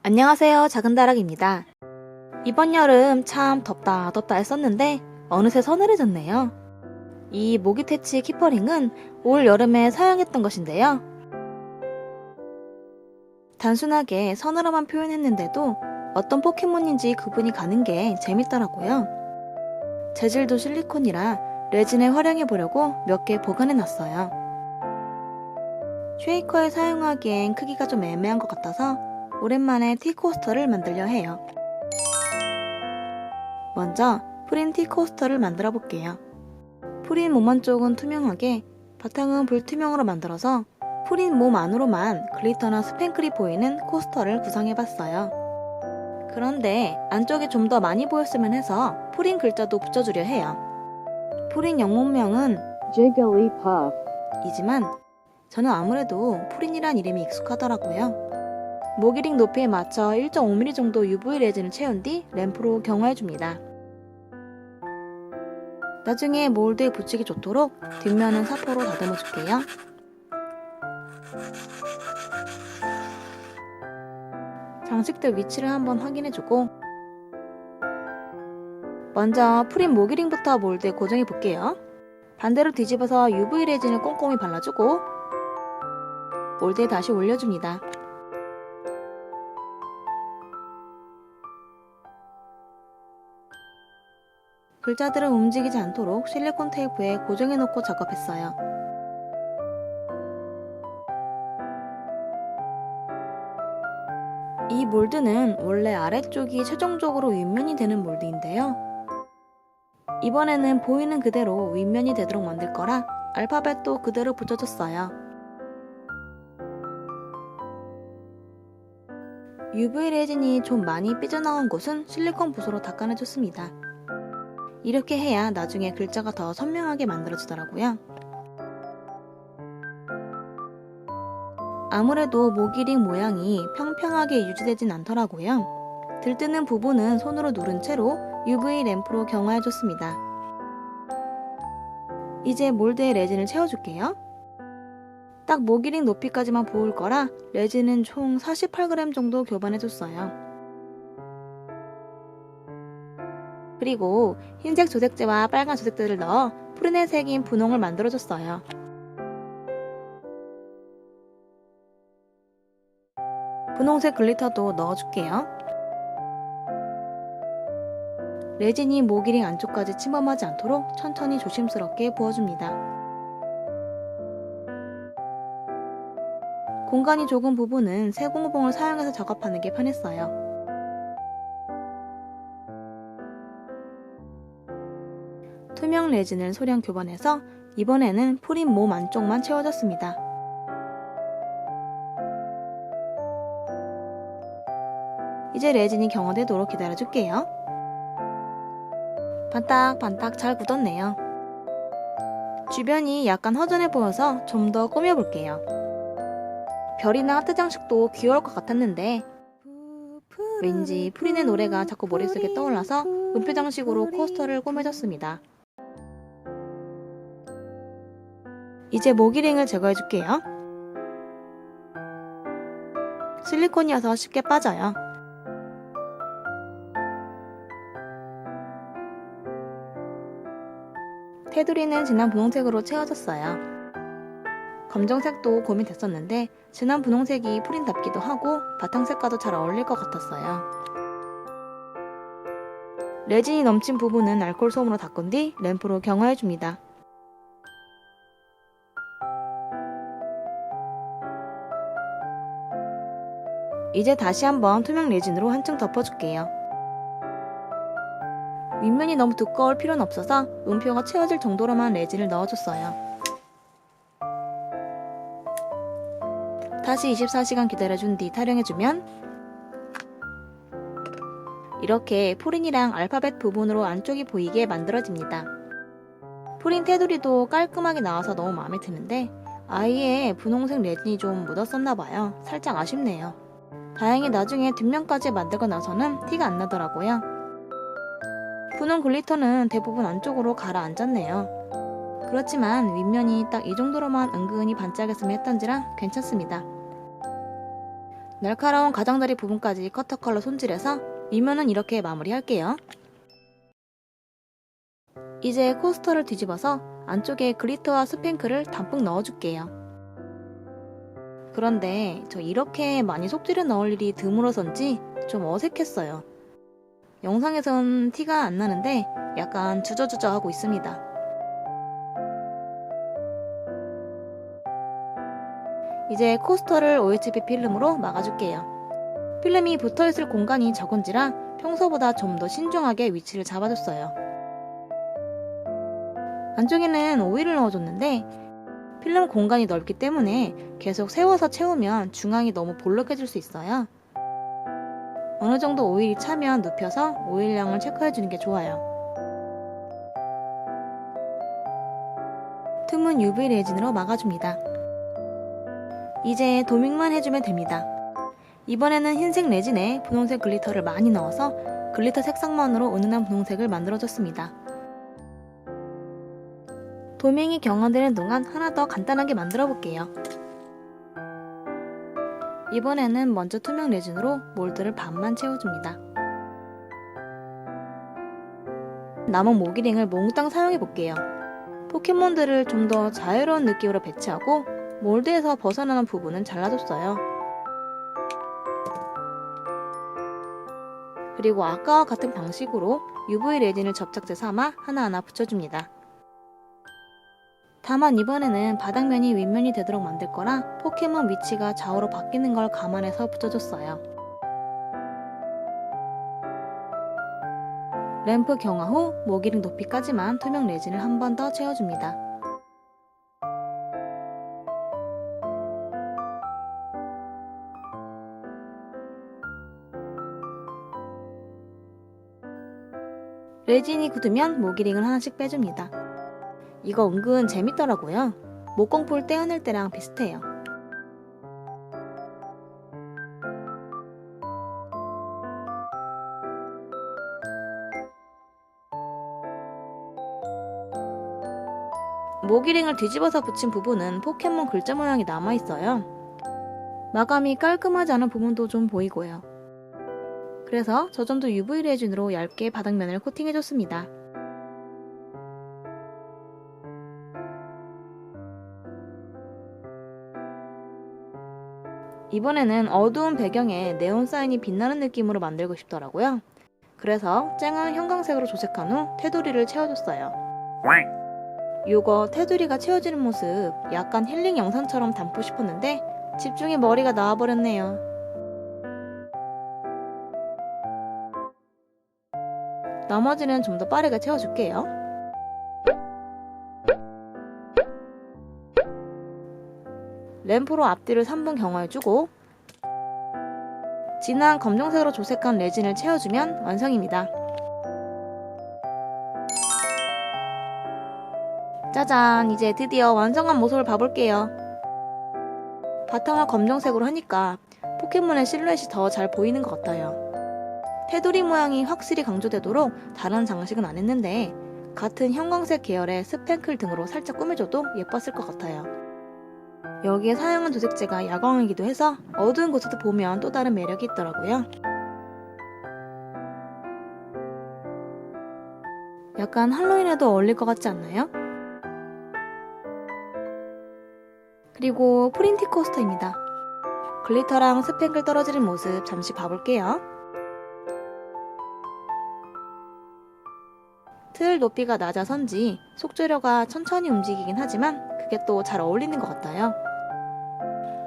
안녕하세요. 작은다락입니다. 이번 여름 참 덥다 했었는데 어느새 서늘해졌네요. 이 모기퇴치 키퍼링은 올 여름에 사용했던 것인데요. 단순하게 서늘함만 표현했는데도 어떤 포켓몬인지 구분이 가는 게 재밌더라고요. 재질도 실리콘이라 레진에 활용해보려고 몇 개 보관해놨어요. 쉐이커에 사용하기엔 크기가 좀 애매한 것 같아서 오랜만에 티코스터를 만들려 해요. 먼저 프린 티코스터를 만들어 볼게요. 프린 몸 안쪽은 투명하게 바탕은 불투명으로 만들어서 프린 몸 안으로만 글리터나 스팽클이 보이는 코스터를 구성해봤어요. 그런데 안쪽에 좀 더 많이 보였으면 해서 프린 글자도 붙여주려 해요. 프린 영문명은 Jigglypuff. 이지만 저는 아무래도 프린이란 이름이 익숙하더라고요. 모기링 높이에 맞춰 1.5mm 정도 UV 레진을 채운 뒤 램프로 경화해줍니다. 나중에 몰드에 붙이기 좋도록 뒷면은 사포로 다듬어줄게요. 장식대 위치를 한번 확인해주고 먼저 프린 모기링부터 몰드에 고정해볼게요. 반대로 뒤집어서 UV 레진을 꼼꼼히 발라주고 몰드에 다시 올려줍니다. 글자들은 움직이지 않도록 실리콘 테이프에 고정해놓고 작업했어요. 이 몰드는 원래 아래쪽이 최종적으로 윗면이 되는 몰드인데요. 이번에는 보이는 그대로 윗면이 되도록 만들 거라 알파벳도 그대로 붙여줬어요. UV 레진이 좀 많이 삐져나온 곳은 실리콘 붓으로 닦아내줬습니다. 이렇게 해야 나중에 글자가 더 선명하게 만들어지더라고요. 아무래도 모기링 모양이 평평하게 유지되진 않더라고요. 들뜨는 부분은 손으로 누른 채로 UV 램프로 경화해줬습니다. 이제 몰드에 레진을 채워줄게요. 딱 모기링 높이까지만 부을 거라 레진은 총 48g 정도 교반해줬어요. 그리고 흰색 조색제와 빨간 조색제를 넣어 프린에 새긴 분홍을 만들어줬어요. 분홍색 글리터도 넣어줄게요. 레진이 모기링 안쪽까지 침범하지 않도록 천천히 조심스럽게 부어줍니다. 공간이 좁은 부분은 세공봉을 사용해서 작업하는 게 편했어요. 투명 레진을 소량 교반해서 이번에는 프린 몸 안쪽만 채워줬습니다. 이제 레진이 경화되도록 기다려줄게요. 반딱반딱 잘 굳었네요. 주변이 약간 허전해 보여서 좀 더 꾸며볼게요. 별이나 하트 장식도 귀여울 것 같았는데 왠지 프린의 노래가 자꾸 머릿속에 떠올라서 음표 장식으로 코스터를 꾸며줬습니다. 이제 모기링을 제거해줄게요. 실리콘이어서 쉽게 빠져요. 테두리는 진한 분홍색으로 채워졌어요. 검정색도 고민됐었는데 진한 분홍색이 프린답기도 하고 바탕색과도 잘 어울릴 것 같았어요. 레진이 넘친 부분은 알코올 솜으로 닦은 뒤 램프로 경화해줍니다. 이제 다시 한번 투명 레진으로 한층 덮어줄게요. 윗면이 너무 두꺼울 필요는 없어서 음표가 채워질 정도로만 레진을 넣어줬어요. 다시 24시간 기다려준 뒤 타령해주면 이렇게 프린이랑 알파벳 부분으로 안쪽이 보이게 만들어집니다. 프린 테두리도 깔끔하게 나와서 너무 마음에 드는데 아예 분홍색 레진이 좀 묻었었나봐요. 살짝 아쉽네요. 다행히 나중에 뒷면까지 만들고 나서는 티가 안 나더라고요. 분홍 글리터는 대부분 안쪽으로 가라앉았네요. 그렇지만 윗면이 딱 이 정도로만 은근히 반짝였으면 했던지라 괜찮습니다. 날카로운 가장자리 부분까지 커터 컬러 손질해서 위면은 이렇게 마무리할게요. 이제 코스터를 뒤집어서 안쪽에 글리터와 스팽크를 담뿍 넣어줄게요. 그런데 저 이렇게 많이 속지를 넣을 일이 드물어서인지 좀 어색했어요. 영상에선 티가 안 나는데 약간 주저주저 하고 있습니다. 이제 코스터를 OHP 필름으로 막아줄게요. 필름이 붙어있을 공간이 적은지라 평소보다 좀 더 신중하게 위치를 잡아줬어요. 안쪽에는 오일을 넣어줬는데 필름 공간이 넓기 때문에 계속 세워서 채우면 중앙이 너무 볼록해질 수 있어요. 어느 정도 오일이 차면 눕혀서 오일량을 체크해주는 게 좋아요. 틈은 UV 레진으로 막아줍니다. 이제 도밍만 해주면 됩니다. 이번에는 흰색 레진에 분홍색 글리터를 많이 넣어서 글리터 색상만으로 은은한 분홍색을 만들어줬습니다. 도밍이 경화되는 동안 하나 더 간단하게 만들어 볼게요. 이번에는 먼저 투명 레진으로 몰드를 반만 채워줍니다. 남은 모기링을 몽땅 사용해 볼게요. 포켓몬들을 좀 더 자유로운 느낌으로 배치하고 몰드에서 벗어나는 부분은 잘라줬어요. 그리고 아까와 같은 방식으로 UV 레진을 접착제 삼아 하나하나 붙여줍니다. 다만 이번에는 바닥면이 윗면이 되도록 만들 거라 포켓몬 위치가 좌우로 바뀌는 걸 감안해서 붙여줬어요. 램프 경화 후 모기링 높이까지만 투명 레진을 한 번 더 채워줍니다. 레진이 굳으면 모기링을 하나씩 빼줍니다. 이거 은근 재밌더라고요. 목공풀 떼어낼 때랑 비슷해요. 모기링을 뒤집어서 붙인 부분은 포켓몬 글자 모양이 남아있어요. 마감이 깔끔하지 않은 부분도 좀 보이고요. 그래서 저 점도 UV 레진으로 얇게 바닥면을 코팅해줬습니다. 이번에는 어두운 배경에 네온 사인이 빛나는 느낌으로 만들고 싶더라고요. 그래서 쨍한 형광색으로 조색한 후 테두리를 채워줬어요. 요거 테두리가 채워지는 모습 약간 힐링 영상처럼 담고 싶었는데 집중에 머리가 나와버렸네요. 나머지는 좀 더 빠르게 채워줄게요. 램프로 앞뒤를 3분 경화해주고 진한 검정색으로 조색한 레진을 채워주면 완성입니다. 짜잔! 이제 드디어 완성한 모습을 봐볼게요. 바탕을 검정색으로 하니까 포켓몬의 실루엣이 더 잘 보이는 것 같아요. 테두리 모양이 확실히 강조되도록 다른 장식은 안 했는데 같은 형광색 계열의 스팽클 등으로 살짝 꾸며줘도 예뻤을 것 같아요. 여기에 사용한 조색제가 야광이기도 해서 어두운 곳에도 보면 또 다른 매력이 있더라고요. 약간 할로윈에도 어울릴 것 같지 않나요? 그리고 프린티 코스터입니다. 글리터랑 스팽클 떨어지는 모습 잠시 봐볼게요. 틀 높이가 낮아서인지 속재료가 천천히 움직이긴 하지만 그게 또 잘 어울리는 것 같아요.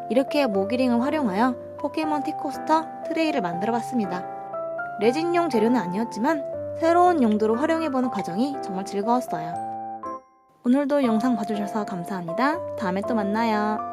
이렇게 모기링을 활용하여 포켓몬 티코스터 트레이를 만들어봤습니다. 레진용 재료는 아니었지만 새로운 용도로 활용해보는 과정이 정말 즐거웠어요. 오늘도 영상 봐주셔서 감사합니다. 다음에 또 만나요.